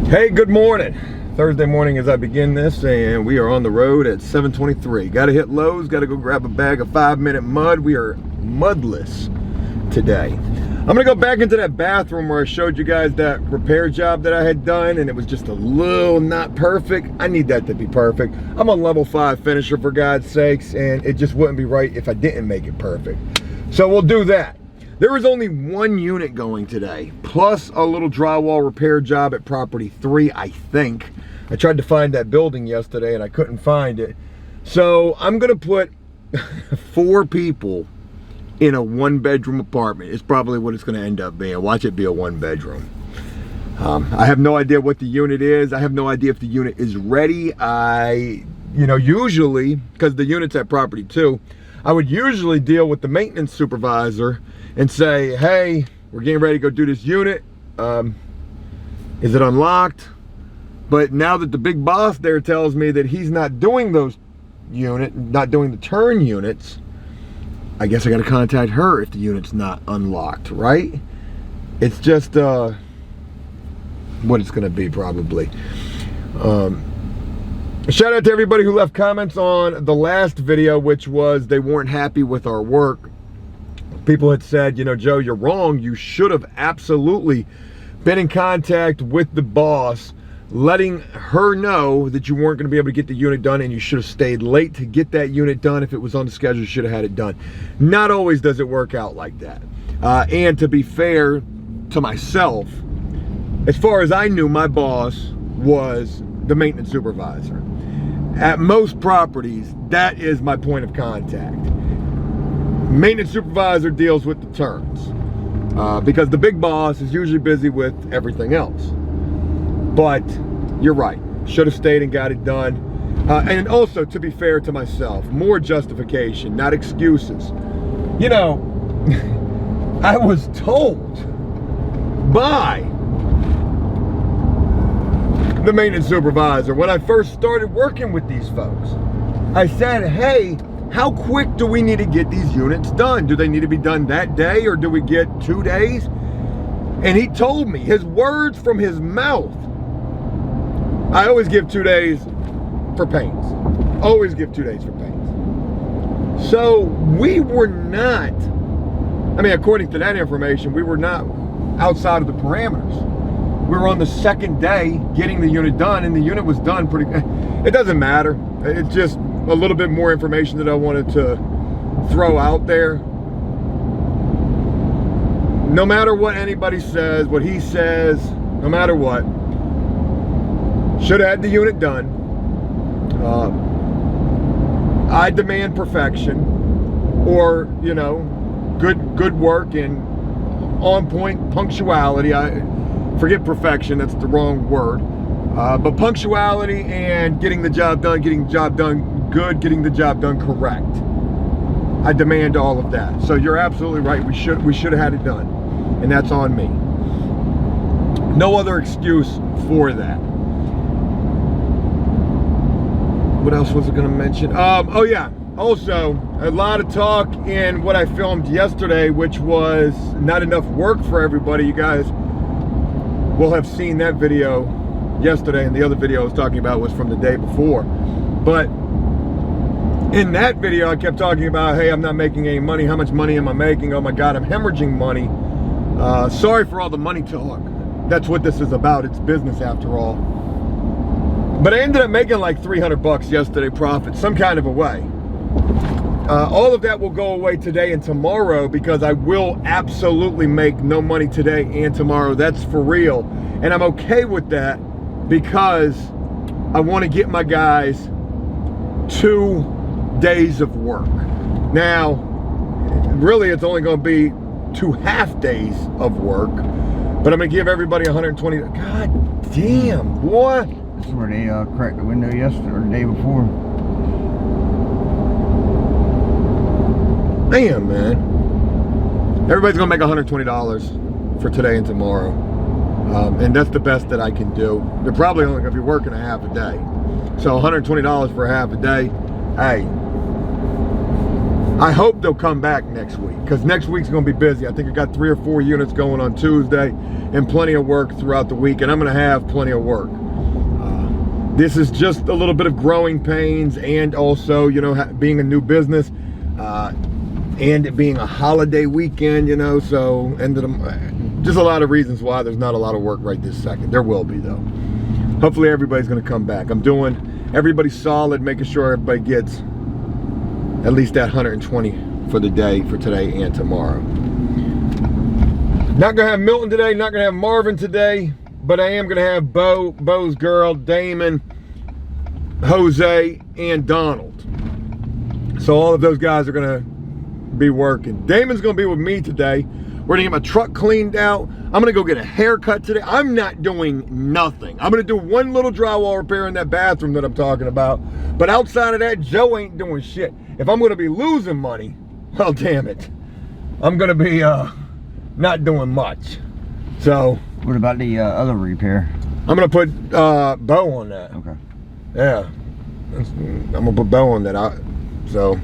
Hey, good morning. Thursday morning as I begin this, and we are on the road at 7:23. Got to hit Lowe's, got to go grab a bag of 5-minute mud. We are mudless today. I'm gonna go back into that bathroom where I showed you guys that repair job that I had done, and it was just a little not perfect. I need that to be perfect. I'm a level 5 finisher, for God's sakes, and it just wouldn't be right if I didn't make it perfect. So we'll do that. There was only one unit going today, plus a little drywall repair job at property 3, I think. I tried to find that building yesterday and I couldn't find it. So I'm gonna put 4 people in a 1-bedroom apartment. It's probably what it's gonna end up being. Watch it be a 1-bedroom. I have no idea what the unit is. I have no idea if the unit is ready. Usually, because the unit's at property 2, I would usually deal with the maintenance supervisor and say, hey, we're getting ready to go do this unit. Is it unlocked? But now that the big boss there tells me that he's not doing those not doing the turn units, I guess I gotta contact her if the unit's not unlocked, right? It's just what it's gonna be probably. Shout out to everybody who left comments on the last video, which was they weren't happy with our work. People had said, Joe, you're wrong. You should have absolutely been in contact with the boss, letting her know that you weren't going to be able to get the unit done, and you should have stayed late to get that unit done. If it was on the schedule, you should have had it done. Not always does it work out like that. And to be fair to myself, as far as I knew, my boss was the maintenance supervisor. At most properties, that is my point of contact. Maintenance supervisor deals with the turns because the big boss is usually busy with everything else. But you're right, should have stayed and got it done. And also, to be fair to myself, more justification, not excuses. I was told by the maintenance supervisor when I first started working with these folks. I said, hey, how quick do we need to get these units done? Do they need to be done that day, or do we get 2 days? And he told me, his words from his mouth, I always give 2 days for paints. Always give 2 days for paints. So we were not, according to that information, we were not outside of the parameters. We were on the 2nd day getting the unit done, and the unit was done pretty. It doesn't matter. It's just a little bit more information that I wanted to throw out there. No matter what anybody says, what he says, no matter what, should have had the unit done. I demand perfection, or good work and on point punctuality. Forget perfection, that's the wrong word. But punctuality and getting the job done good, getting the job done correct. I demand all of that. So you're absolutely right, we should have had it done. And that's on me. No other excuse for that. What else was I gonna mention? Oh yeah, also a lot of talk in what I filmed yesterday, which was not enough work for everybody. You guys will have seen that video yesterday, and the other video I was talking about was from the day before. But in that video, I kept talking about, hey, I'm not making any money. How much money am I making? Oh my God, I'm hemorrhaging money. Sorry for all the money talk. That's what this is about. It's business after all. But I ended up making like 300 bucks yesterday profit, some kind of a way. All of that will go away today and tomorrow, because I will absolutely make no money today and tomorrow. That's for real. And I'm okay with that, because I want to get my guys 2 days of work. Now, really it's only going to be 2 half days of work, but I'm going to give everybody 120. God damn, boy. This is where they cracked the window yesterday or the day before. Damn, man. Everybody's gonna make $120 for today and tomorrow. And that's the best that I can do. They're probably only gonna be working a half a day. So $120 for a half a day, hey, I hope they'll come back next week, because next week's going to be busy. I think I got 3 or 4 units going on Tuesday and plenty of work throughout the week, and I'm going to have plenty of work. This is just a little bit of growing pains, and also, you know, being a new business, and it being a holiday weekend, you know, so just a lot of reasons why there's not a lot of work right this second. There will be, though. Hopefully everybody's going to come back. I'm doing everybody solid, making sure everybody gets at least that 120 for the day, for today and tomorrow. Not gonna have Milton today, not gonna have Marvin today, but I am gonna have Bo's girl, Damon, Jose, and Donald. So all of those guys are gonna be working. Damon's gonna be with me today. We're gonna get my truck cleaned out. I'm gonna go get a haircut today. I'm not doing nothing. I'm gonna do one little drywall repair in that bathroom that I'm talking about. But outside of that, Joe ain't doing shit. If I'm gonna be losing money, well, damn it, I'm gonna be not doing much. So. What about the other repair? I'm gonna put Bo on that. Okay. Yeah, I'm gonna put Bo on that. So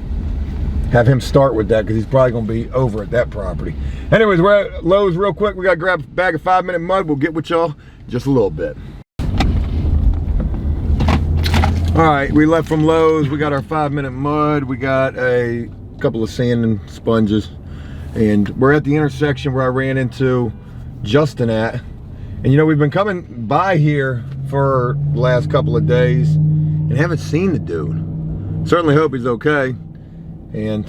have him start with that, because he's probably gonna be over at that property. Anyways, we're at Lowe's real quick. We gotta grab a bag of 5-minute mud. We'll get with y'all in just a little bit. All right, we left from Lowe's. We got our 5-minute mud. We got a couple of sand and sponges, and we're at the intersection where I ran into Justin at. And you know, we've been coming by here for the last couple of days and haven't seen the dude. Certainly hope he's okay. And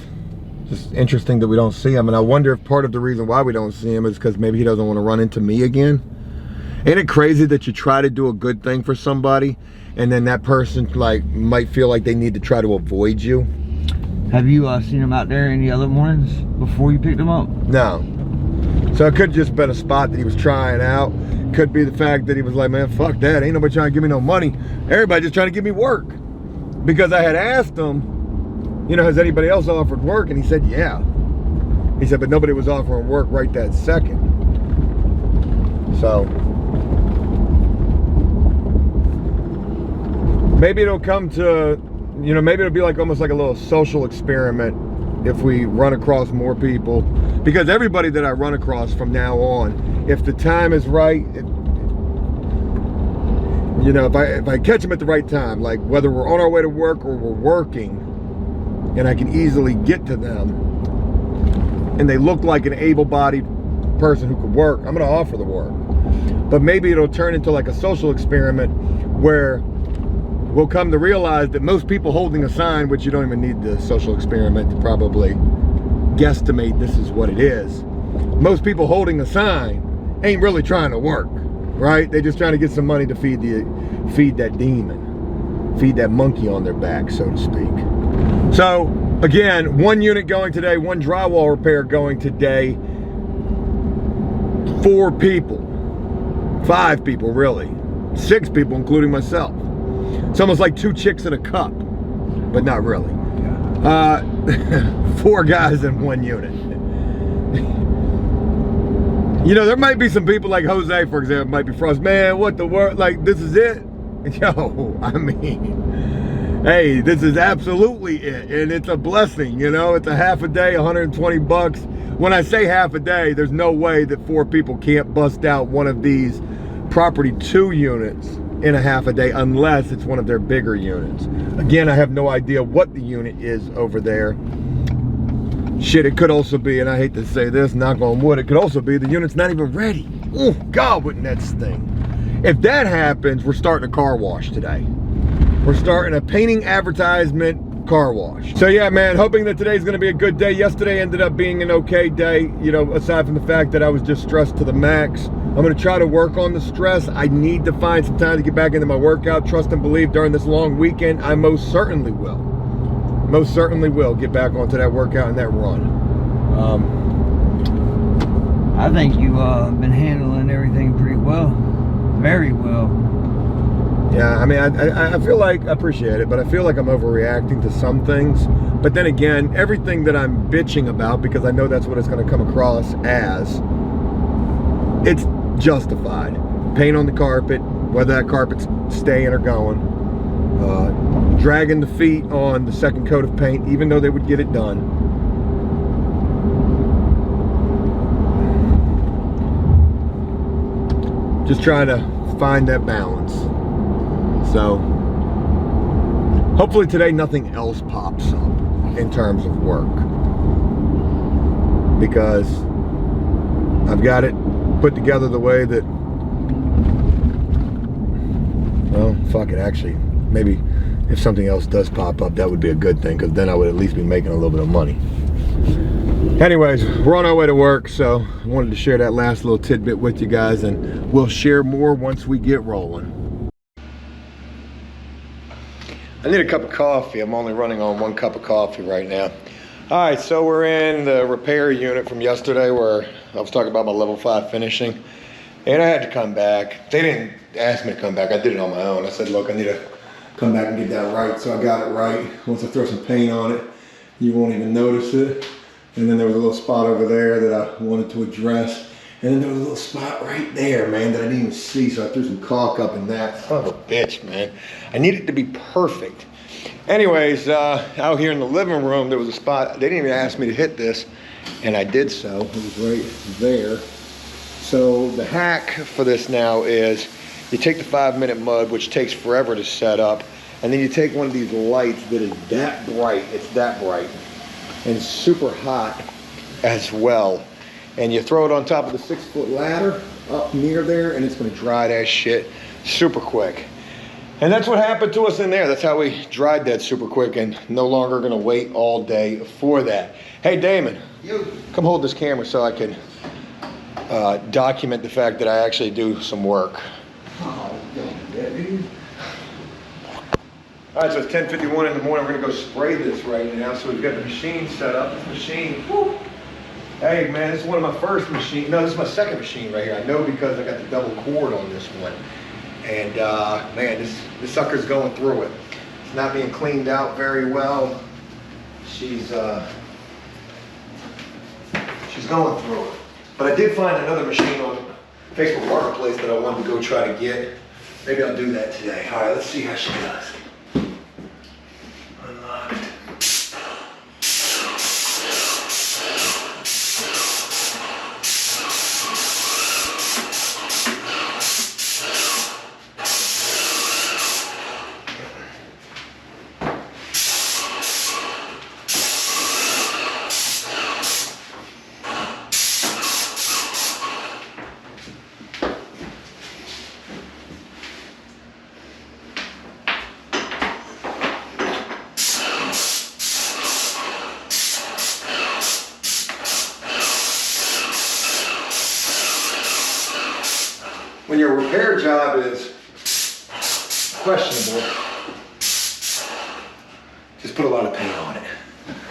just interesting that we don't see him. And I wonder if part of the reason why we don't see him is because maybe he doesn't want to run into me again. Ain't it crazy that you try to do a good thing for somebody and then that person like might feel like they need to try to avoid you? Have you seen him out there any other mornings before you picked him up? No. So it could just been a spot that he was trying out. Could be the fact that he was like, man, fuck that. Ain't nobody trying to give me no money. Everybody just trying to give me work. Because I had asked him, you know, has anybody else offered work? And he said, yeah. He said, but nobody was offering work right that second. So maybe it'll come to, you know, maybe it'll be like almost like a little social experiment if we run across more people. Because everybody that I run across from now on, if the time is right, you know, if I catch them at the right time, like whether we're on our way to work or we're working, and I can easily get to them, and they look like an able-bodied person who could work, I'm gonna offer the work. But maybe it'll turn into like a social experiment where we'll come to realize that most people holding a sign, which you don't even need the social experiment to probably guesstimate this is what it is. Most people holding a sign ain't really trying to work, right? They're just trying to get some money to feed that demon, feed that monkey on their back, so to speak. So again, 1 unit going today, 1 drywall repair going today, 4 people, 5 people really, 6 people including myself. It's almost like 2 chicks in a cup, but not really. 4 guys in 1 unit. You know, there might be some people like Jose, for example, might be frustrated. Man, what the world? Like, this is it? Yo, I mean, hey, this is absolutely it. And it's a blessing, you know? It's a half a day, 120 bucks. When I say half a day, there's no way that 4 people can't bust out one of these property 2 units in a half a day unless it's one of their bigger units. Again, I have no idea what the unit is over there. Shit, it could also be, and I hate to say this, knock on wood, it could also be the unit's not even ready. Oh, God, wouldn't that sting? If that happens, we're starting a car wash today. We're starting a painting advertisement car wash. So yeah, man, hoping that today's gonna be a good day. Yesterday ended up being an okay day, you know, aside from the fact that I was just stressed to the max. I'm gonna try to work on the stress. I need to find some time to get back into my workout. Trust and believe during this long weekend, I most certainly will. Most certainly will get back onto that workout and that run. I think you've been handling everything pretty well. Very well. Yeah, I mean, I feel like, I appreciate it, but I feel like I'm overreacting to some things. But then again, everything that I'm bitching about, because I know that's what it's going to come across as, it's justified. Paint on the carpet, whether that carpet's staying or going. Dragging the feet on the second coat of paint, even though they would get it done. just trying to find that balance. So hopefully today nothing else pops up in terms of work, because I've got it put together the way that, well, fuck it, actually, maybe if something else does pop up, that would be a good thing, because then I would at least be making a little bit of money. Anyways, we're on our way to work, so I wanted to share that last little tidbit with you guys, and we'll share more once we get rolling. I need a cup of coffee. I'm only running on 1 cup of coffee right now. All right, so we're in the repair unit from yesterday where I was talking about my level 5 finishing, and I had to come back. They didn't ask me to come back. I did it on my own. I said, look, I need to come back and get that right. So I got it right. Once I throw some paint on it, you won't even notice it. And then there was a little spot over there that I wanted to address. And then there was a little spot right there, man, that I didn't even see. So I threw some caulk up in that. Son of a bitch, man. I need it to be perfect. Anyways, out here in the living room, there was a spot. They didn't even ask me to hit this, and I did so. It was right there. So the hack for this now is you take the 5-minute mud, which takes forever to set up, and then you take one of these lights that is that bright. It's that bright. And super hot as well, and you throw it on top of the 6-foot ladder up near there, and it's going to dry that shit super quick. And that's what happened to us in there. That's how we dried that super quick, and no longer going to wait all day for that. Hey Damon, come hold this camera so I can document the fact that I actually do some work. Oh, dude. All right, so it's 10:51 in the morning. We're gonna go spray this right now. So we've got the machine set up. This machine, whew. Hey man, this is one of my first machines. No, this is my second machine right here. I know because I got the double cord on this one. And man, this sucker's going through it. It's not being cleaned out very well. She's going through it. But I did find another machine on Facebook Marketplace that I wanted to go try to get. Maybe I'll do that today. All right, let's see how she does. Unlock it. When your repair job is questionable, just put a lot of paint on it.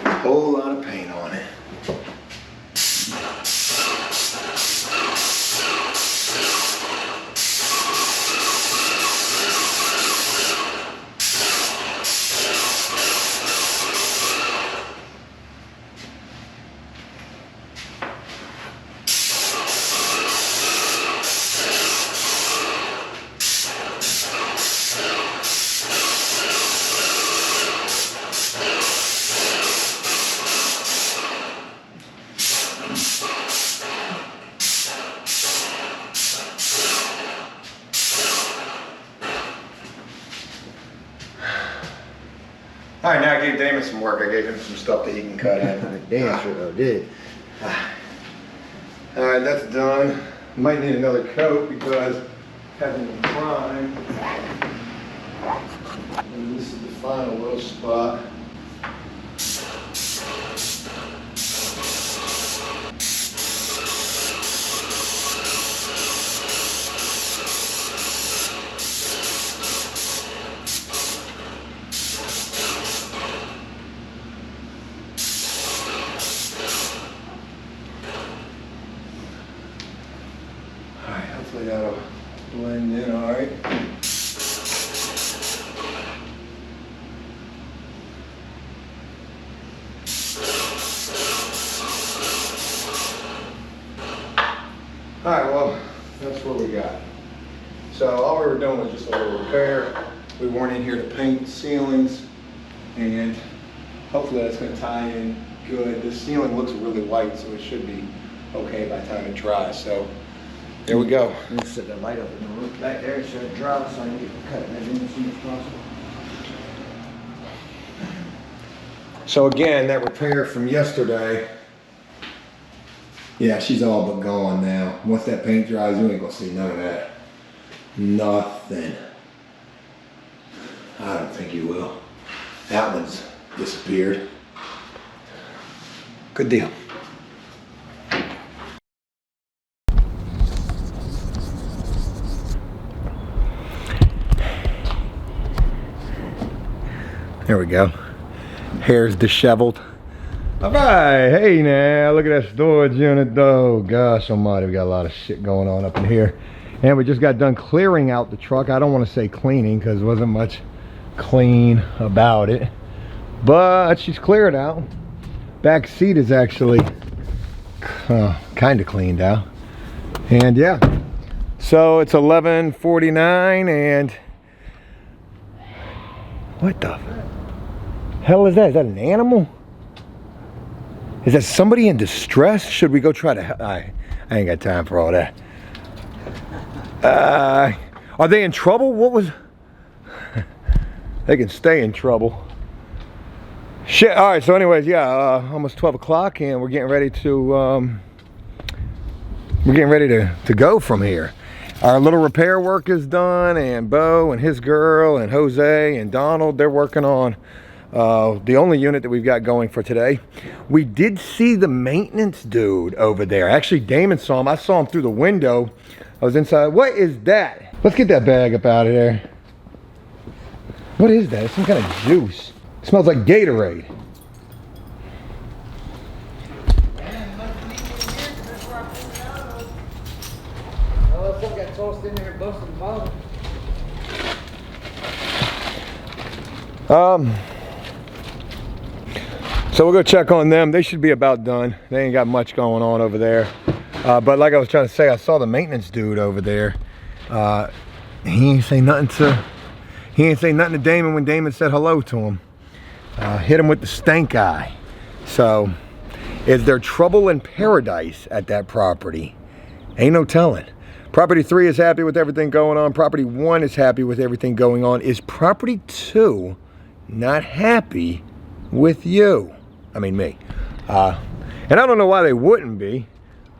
A whole lot of paint on it. All right, now I gave Damon some work. I gave him some stuff that he can cut in. Damn sure I did. All right, that's done. Might need another coat because it hasn't been primed. And this is the final little spot. Hopefully that'll blend in all right. All right, well, that's what we got. So all we were doing was just a little repair. We weren't in here to paint ceilings, and hopefully that's going to tie in good. The ceiling looks really white, so it should be okay by the time it dries. So There we go. I'm gonna set that light up in the roof back there so it dries so I can get cutting it in as soon as possible. So again, that repair from yesterday, yeah, she's all but gone now. Once that paint dries, you ain't gonna see none of that. Nothing. I don't think you will. That one's disappeared. Good deal. There we go. Hair's disheveled. All right, hey now, look at that storage unit though. Gosh almighty, we got a lot of shit going on up in here. And we just got done clearing out the truck. I don't want to say cleaning because there wasn't much clean about it. But she's cleared out. Back seat is actually kind of cleaned out. And yeah, so it's 11:49 and what the hell is that? Is that an animal? Is that somebody in distress? Should we go try to... I ain't got time for all that. Are they in trouble? What was... They can stay in trouble. Shit, all right, so anyways, yeah, almost 12 o'clock and we're getting ready to... to go from here. Our little repair work is done and Bo and his girl and Jose and Donald, they're working on the only unit that we've got going for today. We did see the maintenance dude over there. Actually, Damon saw him. I saw him through the window. I was inside. What is that? Let's get that bag up out of there. What is that? It's some kind of juice. It smells like Gatorade. Oh, some got tossed in there and busted the bottom. So we'll go check on them. They should be about done. They ain't got much going on over there. But like I was trying to say, I saw the maintenance dude over there. He ain't say nothing to Damon when Damon said hello to him. Hit him with the stank eye. So, is there trouble in paradise at that property? Ain't no telling. Property 3 is happy with everything going on. Property 1 is happy with everything going on. Is property 2 not happy with you? I mean me. And I don't know why they wouldn't be.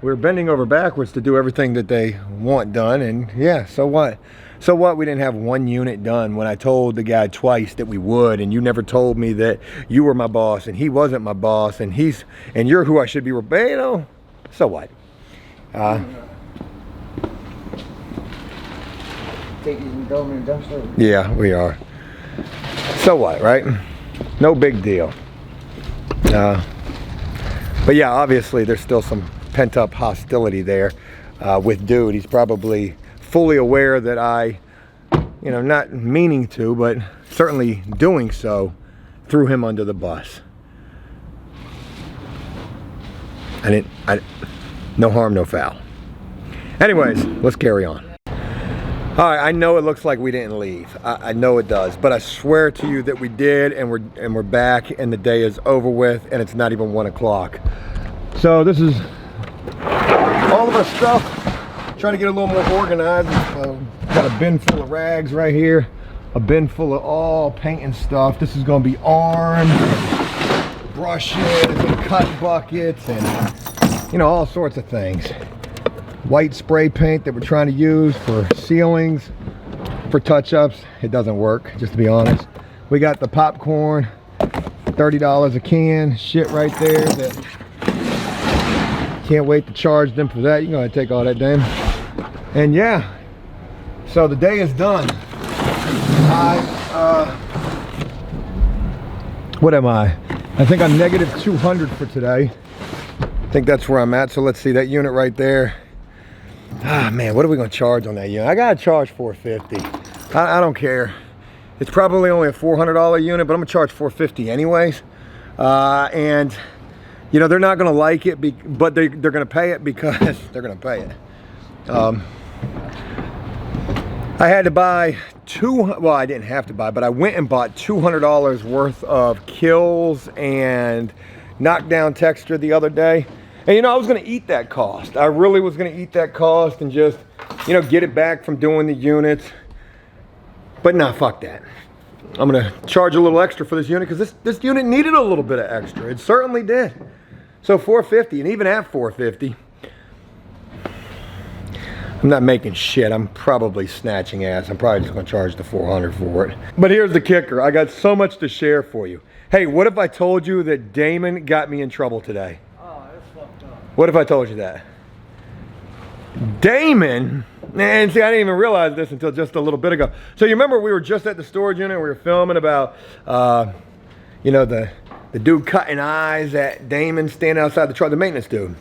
We're bending over backwards to do everything that they want done, and yeah, so what? So what? We didn't have one unit done when I told the guy twice that we would, and you never told me that you were my boss and he wasn't my boss, and you're who I should be, you know? So what? Take these and throw them in the dumpster. Yeah, we are. So what, right? No big deal. But yeah, obviously there's still some pent-up hostility there with dude. He's probably fully aware that I, you know, not meaning to, but certainly doing so, threw him under the bus. No harm, no foul. Anyways, let's carry on. All right, I know it looks like we didn't leave. I know it does, but I swear to you that we did, and we're back, and the day is over with, and it's not even 1 o'clock. So this is all of our stuff. Trying to get a little more organized. Got a bin full of rags right here, a bin full of all paint and stuff. This is going to be arms, brushes, and cut buckets, and you know, all sorts of things. White spray paint that we're trying to use for ceilings, for touch-ups. It doesn't work, just to be honest. We got the popcorn, $30 a can, shit right there that can't wait to charge them for that. You're gonna take all that, damn. And yeah, so the day is done. What am I? I think I'm negative 200 for today. I think that's where I'm at. So let's see that unit right there. Ah man, what are we gonna charge on that unit? I gotta charge $450. I don't care. It's probably only a $400 unit, but I'm gonna charge $450 anyways. And you know, they're not gonna like it, but they're gonna pay it because they're gonna pay it. I had to buy well, I didn't have to buy, but I went and bought $200 worth of Kills and Knockdown texture the other day. And you know, I was gonna eat that cost. I really was gonna eat that cost and just, you know, get it back from doing the units. But nah, fuck that. I'm gonna charge a little extra for this unit because this unit needed a little bit of extra. It certainly did. So $450, and even at $450, I'm not making shit. I'm probably snatching ass. I'm probably just gonna charge the $400 for it. But here's the kicker. I got so much to share for you. Hey, what if I told you that Damon got me in trouble today? Oh, that's fucked up. What if I told you that? Damon, and see, I didn't even realize this until just a little bit ago. So you remember we were just at the storage unit, we were filming about, you know, the dude cutting eyes at Damon standing outside the truck, the maintenance dude.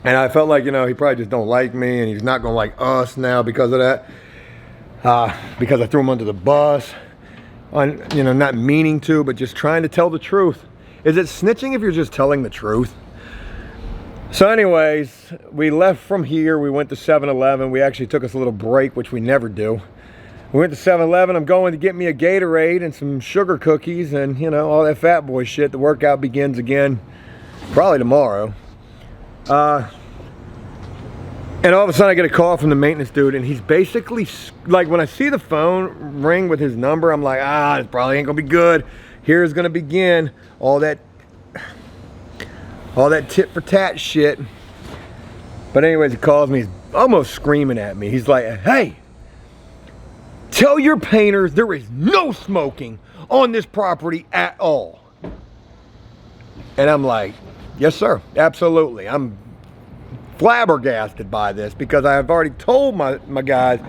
And I felt like, you know, he probably just don't like me and he's not gonna like us now because of that. Because I threw him under the bus. On, you know, not meaning to, but just trying to tell the truth. Is it snitching if you're just telling the truth? So anyways, we left from here. We went to 7-Eleven. We actually took us a little break, which we never do. We went to 7-Eleven. I'm going to get me a Gatorade and some sugar cookies and, you know, all that fat boy shit. The workout begins again probably tomorrow. And all of a sudden I get a call from the maintenance dude, and he's basically, like, when I see the phone ring with his number, I'm like, it probably ain't gonna be good. Here's gonna begin all that tit for tat shit. But anyways, he calls me, he's almost screaming at me. He's like, hey, tell your painters there is no smoking on this property at all. And I'm like, yes sir, absolutely. I'm flabbergasted by this because I've already told my guys,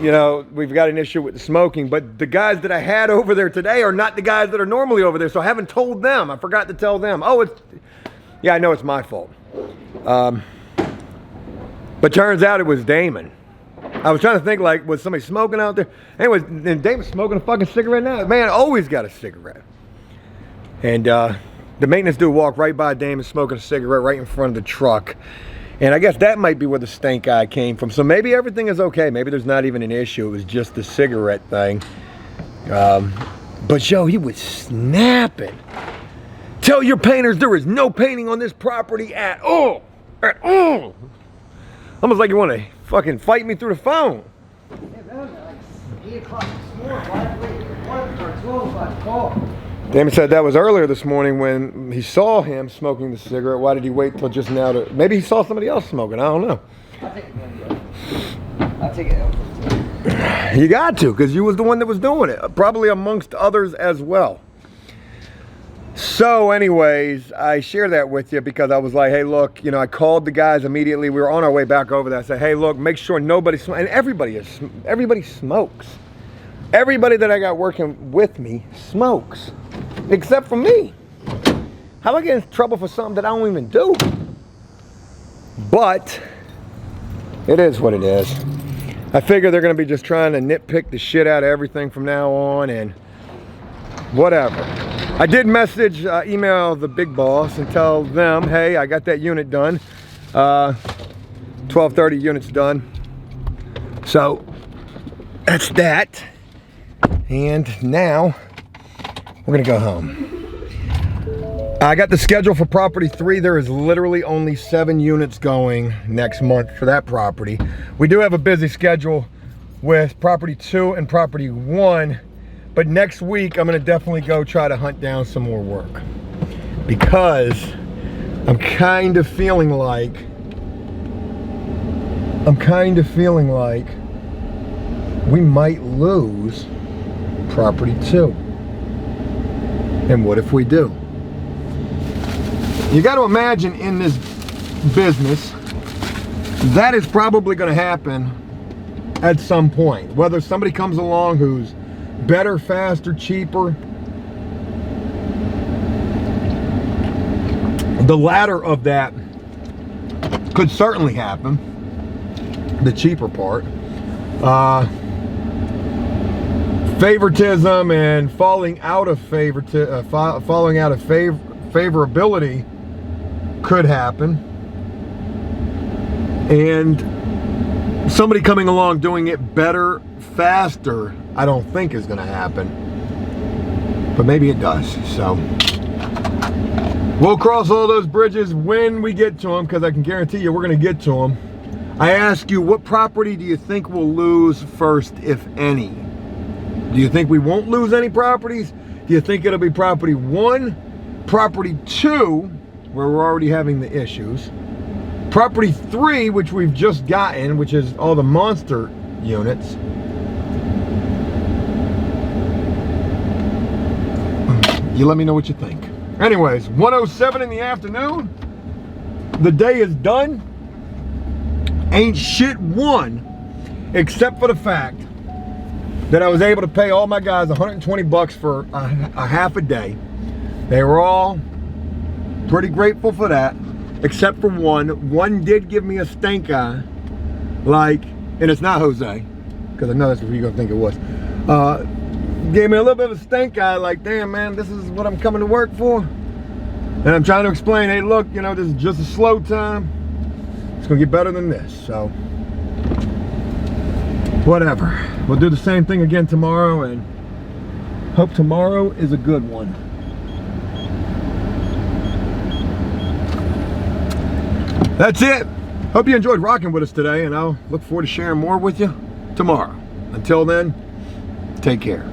you know, we've got an issue with the smoking, but the guys that I had over there today are not the guys that are normally over there, so I haven't told them. I forgot to tell them. Oh, yeah, I know it's my fault. But turns out it was Damon. I was trying to think, like, was somebody smoking out there? Anyways, and Damon's smoking a fucking cigarette now. Man, always got a cigarette. And the maintenance dude walked right by Damon smoking a cigarette right in front of the truck. And I guess that might be where the stink eye came from. So maybe everything is okay. Maybe there's not even an issue. It was just the cigarette thing. But yo, he was snapping. Tell your painters there is no painting on this property at all. At all. Almost like you want to fucking fight me through the phone. Yeah, that was like 8 o'clock this morning. Why did we wait for 12 o'clock to call? Damon said that was earlier this morning when he saw him smoking the cigarette. Why did he wait till just now to... Maybe he saw somebody else smoking. I don't know. I take it. You got to, because you was the one that was doing it. Probably amongst others as well. So anyways, I share that with you because I was like, hey, look, you know, I called the guys immediately. We were on our way back over there. I said, hey, look, make sure nobody smokes. And everybody smokes. Everybody that I got working with me smokes. Except for me. How am I getting in trouble for something that I don't even do? But it is what it is. I figure they're going to be just trying to nitpick the shit out of everything from now on and whatever. I did email the big boss and tell them, hey, I got that unit done. 1230 units done. So that's that. And now we're gonna go home. I got the schedule for property 3. There is literally only 7 units going next month for that property. We do have a busy schedule with property 2 and property 1, but next week I'm gonna definitely go try to hunt down some more work because I'm kind of feeling like we might lose property 2. And what if we do? You got to imagine in this business, that is probably going to happen at some point. Whether somebody comes along who's better, faster, cheaper. The latter of that could certainly happen. The cheaper part. Favoritism and falling out of favorability could happen, and somebody coming along doing it better, faster, I don't think is going to happen, but maybe it does. So We'll cross all those bridges when we get to them, because I can guarantee you we're going to get to them. I ask you, what property do you think we'll lose first, if any? Do you think we won't lose any properties? Do you think it'll be property 1, property 2, where we're already having the issues, property 3, which we've just gotten, which is all the monster units, you let me know what you think. Anyways, 1:07 in the afternoon. The day is done. Ain't shit won, except for the fact that I was able to pay all my guys 120 bucks for a half a day. They were all pretty grateful for that, except for one. One did give me a stink eye, like, and it's not Jose, because I know that's what you're gonna think it was. Gave me a little bit of a stink eye, like, damn man, this is what I'm coming to work for. And I'm trying to explain, hey look, you know, this is just a slow time. It's gonna get better than this, so whatever. We'll do the same thing again tomorrow, and hope tomorrow is a good one. That's it. Hope you enjoyed rocking with us today, and I'll look forward to sharing more with you tomorrow. Until then, take care.